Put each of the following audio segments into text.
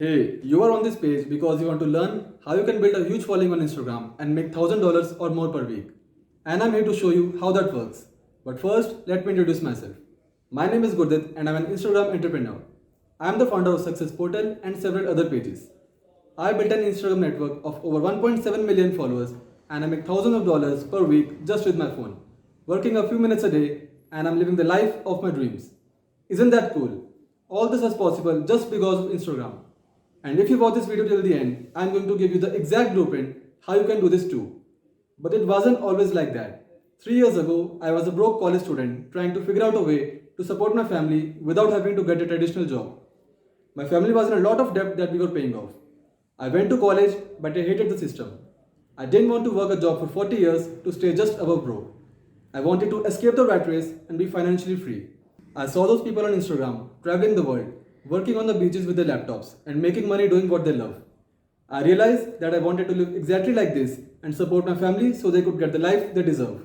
Hey, you are on this page because you want to learn how you can build a huge following on Instagram and make $1,000 or more per week. And I'm here to show you how that works. But first, let me introduce myself. My name is Gurdit and I'm an Instagram entrepreneur. I'm the founder of Success Portal and several other pages. I built an Instagram network of over 1.7 million followers and I make thousands of dollars per week just with my phone, working a few minutes a day, and I'm living the life of my dreams. Isn't that cool? All this is possible just because of Instagram. And if you watch this video till the end, I'm going to give you the exact blueprint how you can do this too. But it wasn't always like that. 3 years ago, I was a broke college student trying to figure out a way to support my family without having to get a traditional job. My family was in a lot of debt that we were paying off. I went to college, but I hated the system. I didn't want to work a job for 40 years to stay just above broke. I wanted to escape the rat race and be financially free. I saw those people on Instagram traveling the world, working on the beaches with their laptops, and making money doing what they love. I realized that I wanted to live exactly like this and support my family so they could get the life they deserve.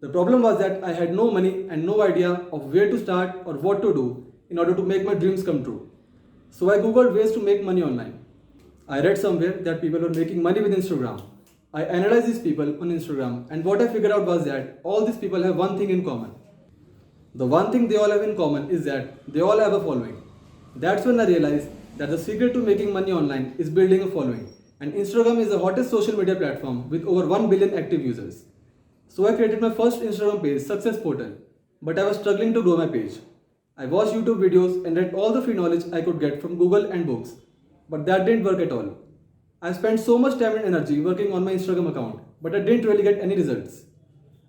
The problem was that I had no money and no idea of where to start or what to do in order to make my dreams come true. So I googled ways to make money online. I read somewhere that people were making money with Instagram. I analyzed these people on Instagram and what I figured out was that all these people have one thing in common. The one thing they all have in common is that they all have a following. That's when I realized that the secret to making money online is building a following. And Instagram is the hottest social media platform with over 1 billion active users. So I created my first Instagram page, Success Portal, but I was struggling to grow my page. I watched YouTube videos and read all the free knowledge I could get from Google and books, but that didn't work at all. I spent so much time and energy working on my Instagram account, but I didn't really get any results.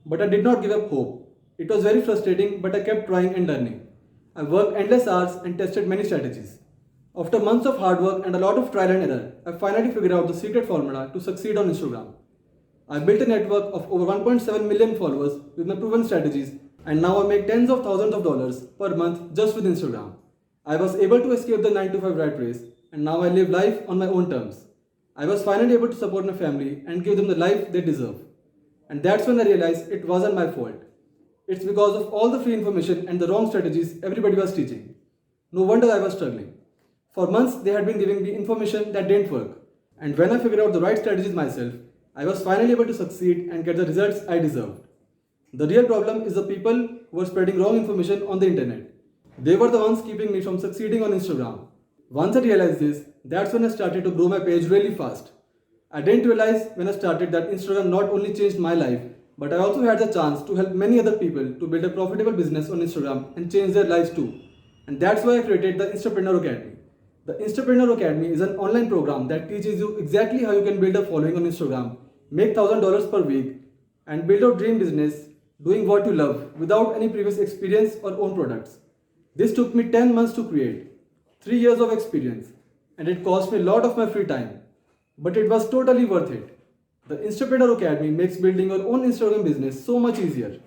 But I did not give up hope. It was very frustrating, but I kept trying and learning. I worked endless hours and tested many strategies. After months of hard work and a lot of trial and error, I finally figured out the secret formula to succeed on Instagram. I built a network of over 1.7 million followers with my proven strategies, and now I make tens of thousands of dollars per month just with Instagram. I was able to escape the 9 to 5 rat race, and now I live life on my own terms. I was finally able to support my family and give them the life they deserve. And that's when I realized it wasn't my fault. It's because of all the free information and the wrong strategies everybody was teaching. No wonder I was struggling. For months, they had been giving me information that didn't work. And when I figured out the right strategies myself, I was finally able to succeed and get the results I deserved. The real problem is the people who were spreading wrong information on the internet. They were the ones keeping me from succeeding on Instagram. Once I realized this, that's when I started to grow my page really fast. I didn't realize when I started that Instagram not only changed my life, but I also had the chance to help many other people to build a profitable business on Instagram and change their lives too. And that's why I created the Instapreneur Academy. The Instapreneur Academy is an online program that teaches you exactly how you can build a following on Instagram, make $1,000 per week, and build your dream business doing what you love without any previous experience or own products. This took me 10 months to create, 3 years of experience, and it cost me a lot of my free time. But it was totally worth it. The Instapreneur Academy makes building your own Instagram business so much easier.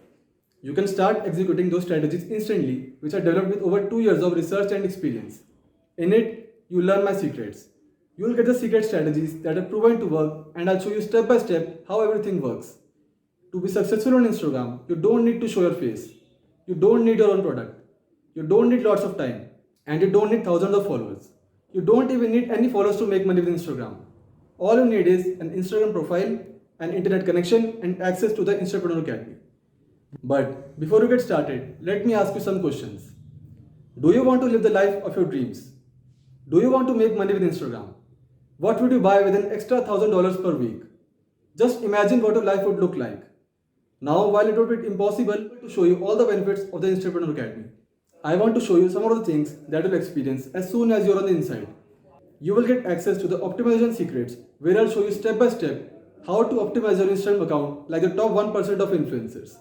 You can start executing those strategies instantly, which are developed with over 2 years of research and experience. In it, you learn my secrets. You will get the secret strategies that are proven to work, and I'll show you step by step how everything works. To be successful on Instagram, you don't need to show your face. You don't need your own product. You don't need lots of time. And you don't need thousands of followers. You don't even need any followers to make money with Instagram. All you need is an Instagram profile, an internet connection, and access to the Instapreneur Academy. But before we get started, let me ask you some questions. Do you want to live the life of your dreams? Do you want to make money with Instagram? What would you buy with an extra $1,000 per week? Just imagine what your life would look like. Now, while it would be impossible to show you all the benefits of the Entrepreneur Academy, I want to show you some of the things that you'll experience as soon as you're on the inside. You will get access to the optimization secrets where I'll show you step by step how to optimize your Instagram account like the top 1% of influencers.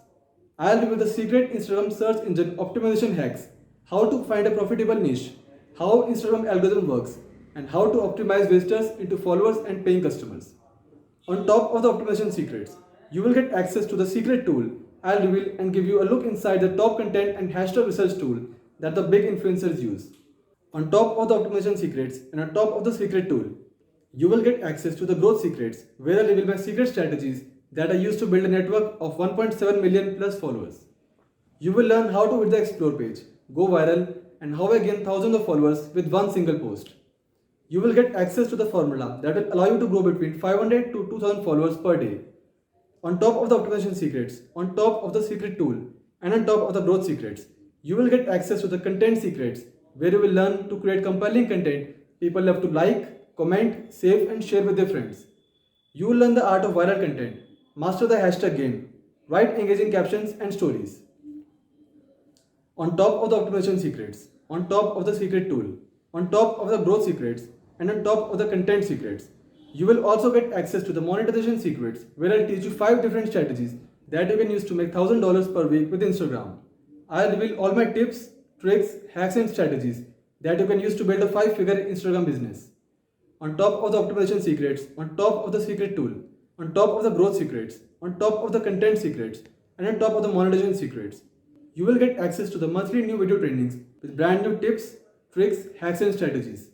I'll reveal the secret Instagram search engine optimization hacks, how to find a profitable niche, how Instagram algorithm works, and how to optimize visitors into followers and paying customers. On top of the optimization secrets, you will get access to the secret tool I'll reveal and give you a look inside the top content and hashtag research tool that the big influencers use. On top of the optimization secrets and on top of the secret tool, you will get access to the growth secrets where I reveal my secret strategies that I use to build a network of 1.7 million plus followers. You will learn how to hit the explore page, go viral, and how I gain thousands of followers with one single post. You will get access to the formula that will allow you to grow between 500 to 2000 followers per day. On top of the optimization secrets, on top of the secret tool, and on top of the growth secrets, you will get access to the content secrets where you will learn to create compelling content people love to like, comment, save, and share with their friends. You will learn the art of viral content, master the hashtag game, write engaging captions and stories. On top of the optimization secrets, on top of the secret tool, on top of the growth secrets, and on top of the content secrets, you will also get access to the monetization secrets where I'll teach you 5 different strategies that you can use to make $1,000 per week with Instagram. I'll reveal all my tips, tricks, hacks, and strategies that you can use to build a 5-figure Instagram business. On top of the optimization secrets, on top of the secret tool, on top of the growth secrets, on top of the content secrets, and on top of the monetization secrets, you will get access to the monthly new video trainings with brand new tips, tricks, hacks, and strategies.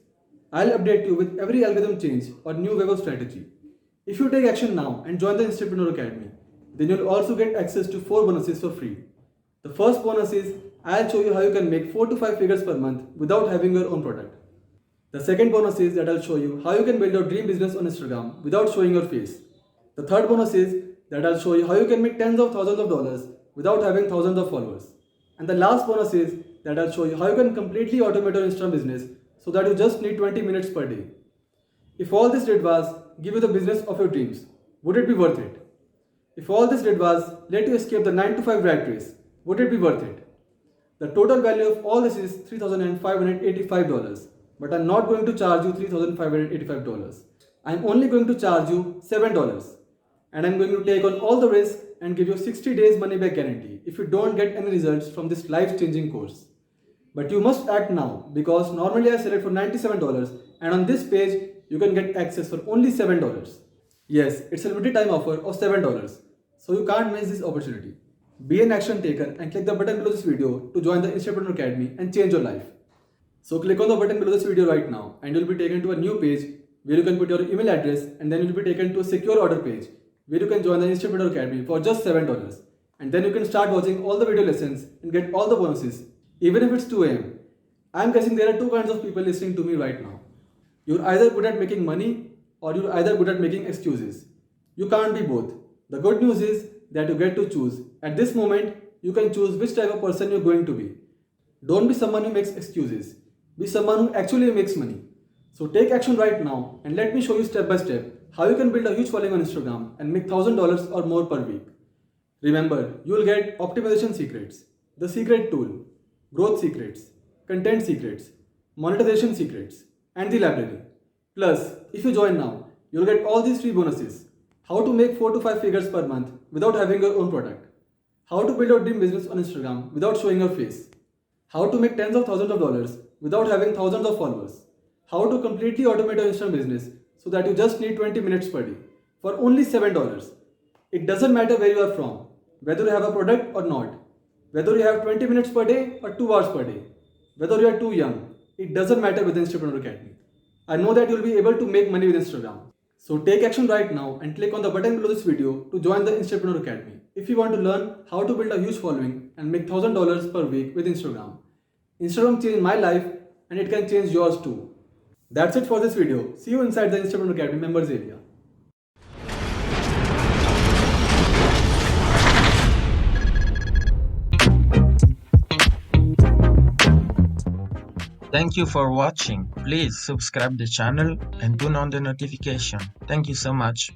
I'll update you with every algorithm change or new wave of strategy. If you take action now and join the Instapreneur Academy, then you'll also get access to 4 bonuses for free. The first bonus is I'll show you how you can make 4 to 5 figures per month without having your own product. The second bonus is that I'll show you how you can build your dream business on Instagram without showing your face. The third bonus is that I'll show you how you can make tens of thousands of dollars without having thousands of followers. And the last bonus is that I'll show you how you can completely automate your Instagram business so that you just need 20 minutes per day. If all this did was give you the business of your dreams, would it be worth it? If all this did was let you escape the 9 to 5 rat race, would it be worth it? The total value of all this is $3,585, but I'm not going to charge you $3,585. I'm only going to charge you $7. And I'm going to take on all the risk and give you 60 days money back guarantee if you don't get any results from this life-changing course. But you must act now because normally I sell it for $97 and on this page you can get access for only $7. Yes, it's a limited time offer of $7, so you can't miss this opportunity. Be an action taker and click the button below this video to join the Instapreneur Academy and change your life. So click on the button below this video right now and you'll be taken to a new page where you can put your email address and then you'll be taken to a secure order page where you can join the Instapreneur Academy for just $7. And then you can start watching all the video lessons and get all the bonuses even if it's 2 am. I'm guessing there are 2 kinds of people listening to me right now. You're either good at making money or you're either good at making excuses. You can't be both. The good news is that you get to choose. At this moment, you can choose which type of person you're going to be. Don't be someone who makes excuses. Be someone who actually makes money. So take action right now and let me show you step by step how you can build a huge following on Instagram and make $1,000 or more per week. Remember, you will get optimization secrets, the secret tool, growth secrets, content secrets, monetization secrets, and the library. Plus, if you join now, you'll get all these 3 bonuses. How to make 4 to 5 figures per month without having your own product. How to build your dream business on Instagram without showing your face. How to make tens of thousands of dollars without having thousands of followers. How to completely automate your Instagram business so that you just need 20 minutes per day for only $7. It doesn't matter where you are from, whether you have a product or not, whether you have 20 minutes per day or 2 hours per day, whether you are too young, it doesn't matter with Instapreneur Academy. I know that you'll be able to make money with Instagram. So take action right now and click on the button below this video to join the Instapreneur Academy if you want to learn how to build a huge following and make $1,000 per week with Instagram. Instagram changed my life and it can change yours too. That's it for this video. See you inside the Instapreneur Academy members area. Thank you for watching. Please subscribe the channel and turn on the notification. Thank you so much.